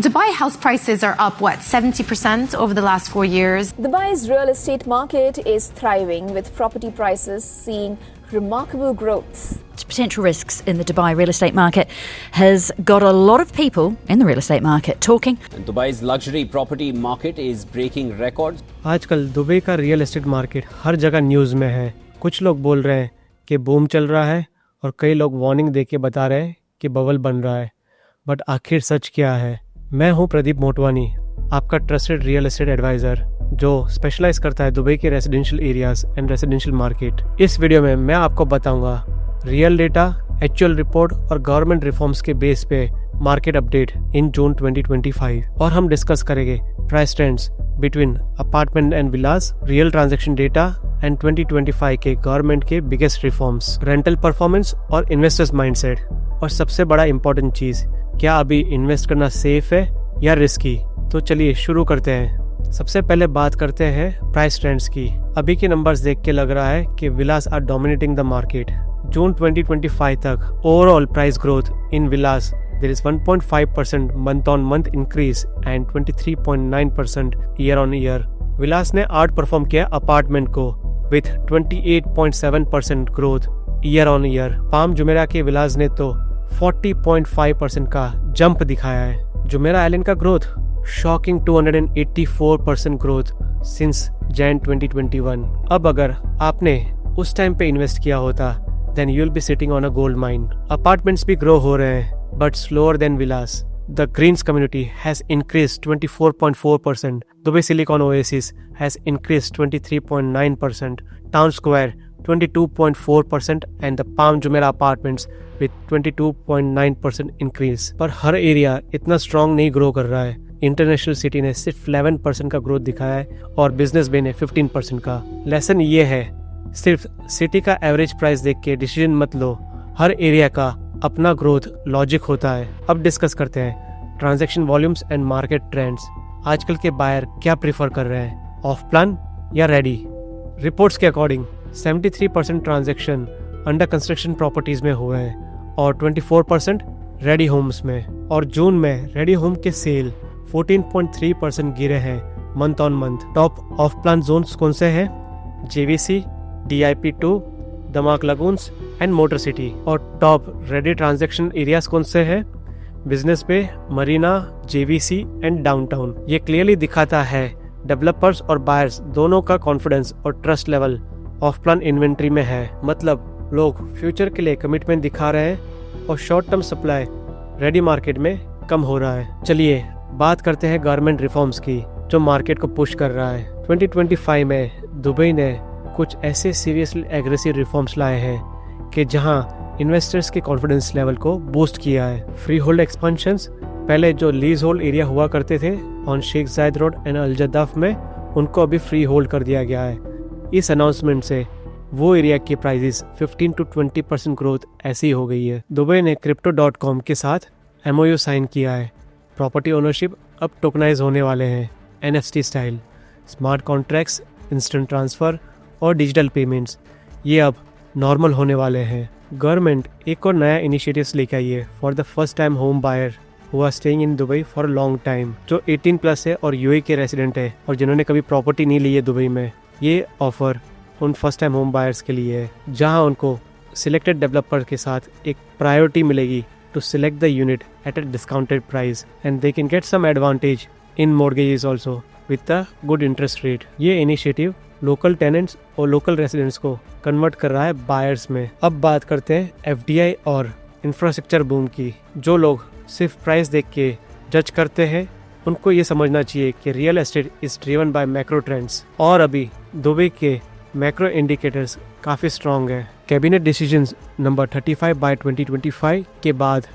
Dubai house prices are up, 70% over the last 4 years. Dubai's real estate market is thriving, with property prices seeing remarkable growth. Potential risks in the Dubai real estate market has got a lot of people in the real estate market talking. Dubai's luxury property market is breaking records. आजकल Dubai का real estate market हर जगह news में है। कुछ लोग बोल रहे हैं कि बूम चल रहा है और कई लोग वार्निंग देके बता रहे हैं कि बबल बन रहा है। बट आखिर सच क्या है? मैं हूं प्रदीप मोटवानी, आपका ट्रस्टेड रियल एस्टेट एडवाइज़र जो स्पेशलाइज करता है दुबई के residential areas and residential market. इस वीडियो में मैं आपको बताऊंगा रियल डेटा, एक्चुअल रिपोर्ट और गवर्नमेंट रिफॉर्म्स के बेस पे मार्केट अपडेट इन जून 2025 और हम डिस्कस करेंगे price trends between apartment and Vilas, real transaction data and 2025 के गवर्नमेंट के बिगेस्ट रिफॉर्म्स, रेंटल परफॉर्मेंस और इन्वेस्टर्स माइंडसेट। और सबसे बड़ा इंपॉर्टेंट चीज, क्या अभी इन्वेस्ट करना सेफ है या रिस्की? तो चलिए शुरू करते हैं। सबसे पहले बात करते हैं प्राइस ट्रेंड्स की। अभी के नंबर्स देख के लग रहा है कि विलास आर डोमिनेटिंग द मार्केट। जून 2025 तक overall price growth in Vilas there is 1.5% month on month increase and 23.9% year on year. विलास ने आउट परफॉर्म किया अपार्टमेंट को with 28.7% growth year on year. Palm Jumeirah के विलास ने तो 40.5% का जंप दिखाया है। जुमेरा आइलैंड का growth shocking 284% growth since Jan 2021। अब अगर आपने उस टाइम पे इन्वेस्ट किया होता then you'll be sitting on a gold mine. Apartments भी ग्रो हो रहे हैं but slower than villas. The Greens community has increased 24.4%. Dubai Silicon Oasis has increased 23.9%. Town Square 22.4% and the Palm Jumeirah Apartments with 22.9% increase. पर हर area इतना strong नहीं grow कर रहा है। इंटरनेशनल सिटी ने सिर्फ 11% का ग्रोथ दिखाया है और बिजनेस बे ने 15% का। लेसन ये है, सिर्फ सिटी का एवरेज प्राइस देख के डिसीजन मत लो। हर एरिया का अपना ग्रोथ लॉजिक होता है। अब डिस्कस करते हैं transaction volumes and market trends. आजकल के बायर क्या प्रेफर कर रहे हैं, ऑफ प्लान या रेडी? रिपोर्ट्स के according 73% transaction under construction properties में हुए हैं और 24% रेडी होम्स में। और जून में रेडी होम के सेल 14.3% गिरे हैं month on month. Top off plan zones कौन से हैं? JVC, DIP2, Damac Lagoons and Motor City. और टॉप रेडी ट्रांजैक्शन एरियाज कौन से हैं? Business Bay, Marina, JVC and Downtown. ये क्लियरली दिखाता है डेवलपर्स और बायर्स दोनों का कॉन्फिडेंस और trust level off plan inventory में है। मतलब लोग फ्यूचर के लिए कमिटमेंट दिखा रहे हैं और short term supply ready market में कम हो रहा है। चलिए बात करते हैं गवर्नमेंट रिफॉर्म्स की जो मार्केट को पुश कर रहा है। 2025 में दुबई ने कुछ ऐसे सीरियसली एग्रेसिव रिफॉर्म्स लाए हैं कि जहां इन्वेस्टर्स के कॉन्फिडेंस लेवल को बूस्ट किया है। फ्री होल्ड एक्सपेंशंस, पहले जो लीज होल्ड एरिया हुआ करते थे ऑन शेख जायद रोड एंड अल-जदाफ में, उनको अभी फ्री होल्ड कर दिया गया है। इस अनाउंसमेंट से वो एरिया की प्राइसेस 15 to 20% ग्रोथ ऐसी हो गई है। दुबई ने Crypto.com के साथ MOU साइन किया है। प्रॉपर्टी ओनरशिप अब टोकनाइज होने वाले हैं NFT style. Smart contracts, instant transfer और डिजिटल पेमेंट्स ये अब नॉर्मल होने वाले हैं। गवर्नमेंट एक और नया इनिशिएटिव्स लेके आई है for the first time home buyer who are staying in Dubai for long time, जो 18+ है और UAE के रेसिडेंट है और जिन्होंने कभी प्रॉपर्टी नहीं ली है दुबई में। ये ऑफर उन फर्स्ट टाइम होम बायर्स के लिए है जहां उनको सिलेक्टेड डेवलपर के साथ एक प्रायोरिटी मिलेगी to select the unit at a discounted price and they can get some advantage in mortgages also with a good interest rate. ये इनिशिएटिव लोकल टेनेंट्स और लोकल रेसिडेंट्स को कन्वर्ट कर रहा है बायर्स में। अब बात करते हैं FDI और इंफ्रास्ट्रक्चर बूम की। जो लोग सिर्फ प्राइस देख के जज करते हैं उनको ये समझना चाहिए कि real estate is driven by macro trends और अभी दुबई के मैक्रो इंडिकेटर्स काफ़ी स्ट्रॉन्ग है। कैबिनेट डिसीजंस नंबर 35/2025 के बाद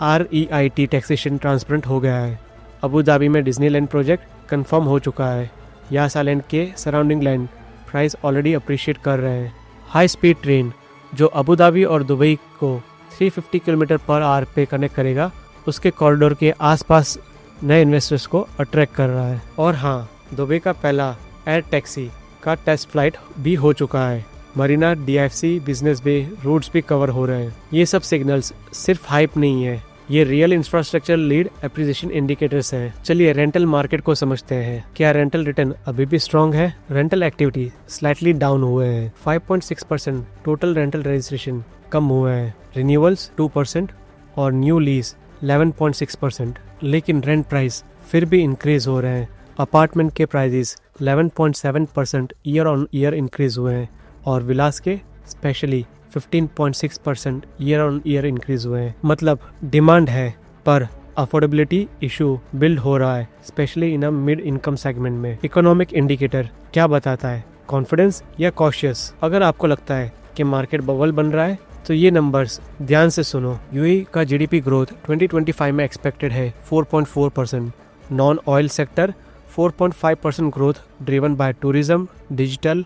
REIT टैक्सेशन ट्रांसपेरेंट हो गया है। अबू धाबी में डिज्नीलैंड प्रोजेक्ट कंफर्म हो चुका है। यास आइलैंड के surrounding land price already appreciate कर रहे हैं। हाई स्पीड ट्रेन जो अबू धाबी और दुबई को 350 km/h पे कनेक्ट करेगा, उसके कॉरिडोर के आसपास नए इन्वेस्टर्स को अट्रैक्ट कर रहा है। और हाँ, दुबई का पहला एयर टैक्सी का टेस्ट फ्लाइट भी हो चुका है। मरीना, DIFC, बिजनेस बे रूट्स भी कवर हो रहे हैं। ये सब सिग्नल्स सिर्फ हाइप नहीं है, ये real infrastructure lead appreciation indicators हैं। चलिए रेंटल मार्केट को समझते हैं। क्या रेंटल रिटर्न अभी भी स्ट्रॉन्ग है? रेंटल एक्टिविटी स्लाइटली डाउन हुए हैं। 5.6% टोटल रेंटल रजिस्ट्रेशन कम हुए हैं। रिन्यूअल्स 2% और न्यू लीज 11.6%। लेकिन रेंट प्राइस फिर भी इंक्रीज हो रहे हैं। अपार्टमेंट के prices 11.7% year on year increase हुए हैं और विलास के specially 15.6% year on year increase हुए हैं। मतलब डिमांड है पर अफोर्डेबिलिटी इशू बिल्ड हो रहा है, specially in a mid income segment में। इकोनॉमिक इंडिकेटर क्या बताता है? कॉन्फिडेंस या कॉशियस? अगर आपको लगता है कि मार्केट बबल बन रहा है तो ये नंबर्स ध्यान से सुनो। यूएई का जीडीपी ग्रोथ 2025 में एक्सपेक्टेड है 4.4%। Non oil sector 4.5% growth driven by tourism, digital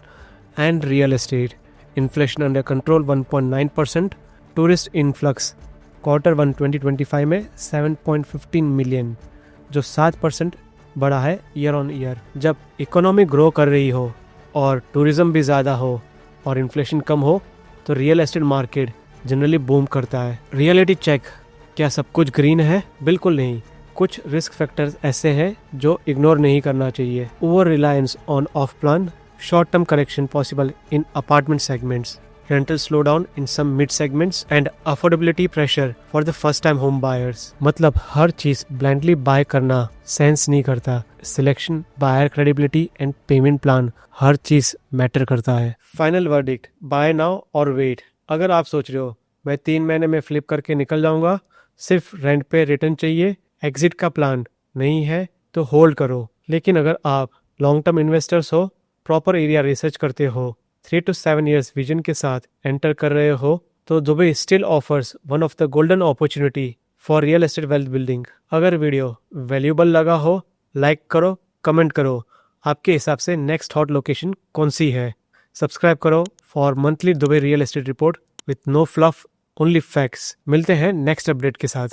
and real estate. Inflation under control 1.9%। Tourist influx Q1 2025 में 7.15 मिलियन, जो 7% बढ़ा है ईयर ऑन ईयर। जब इकोनॉमी ग्रो कर रही हो और टूरिज्म भी ज़्यादा हो और इन्फ्लेशन कम हो तो real estate market generally boom करता है। रियलिटी चेक, क्या सब कुछ ग्रीन है? बिल्कुल नहीं। कुछ रिस्क फैक्टर्स ऐसे हैं जो इग्नोर नहीं करना चाहिए। Over reliance on off plan, short term correction possible in apartment segments, rental slowdown in some mid segments and affordability pressure for the first time home buyers। मतलब हर चीज blindly buy करना sense नहीं करता। Selection, buyer credibility and payment plan, हर चीज matter करता है। Final verdict, buy now और वेट। अगर आप सोच रहे हो मैं 3 महीने में फ्लिप करके निकल जाऊंगा, सिर्फ रेंट पे रिटर्न चाहिए, एग्जिट का प्लान नहीं है तो होल्ड करो। लेकिन अगर आप लॉन्ग टर्म इन्वेस्टर्स हो, प्रॉपर एरिया रिसर्च करते हो, 3 to 7 years विजन के साथ एंटर कर रहे हो, तो Dubai still offers one of the golden opportunity for real estate wealth building. अगर वीडियो वैल्यूएबल लगा हो, लाइक करो, कमेंट करो आपके हिसाब से नेक्स्ट हॉट लोकेशन कौन सी है। सब्सक्राइब करो for monthly Dubai real estate report with no fluff, only facts. मिलते हैं नेक्स्ट अपडेट के साथ।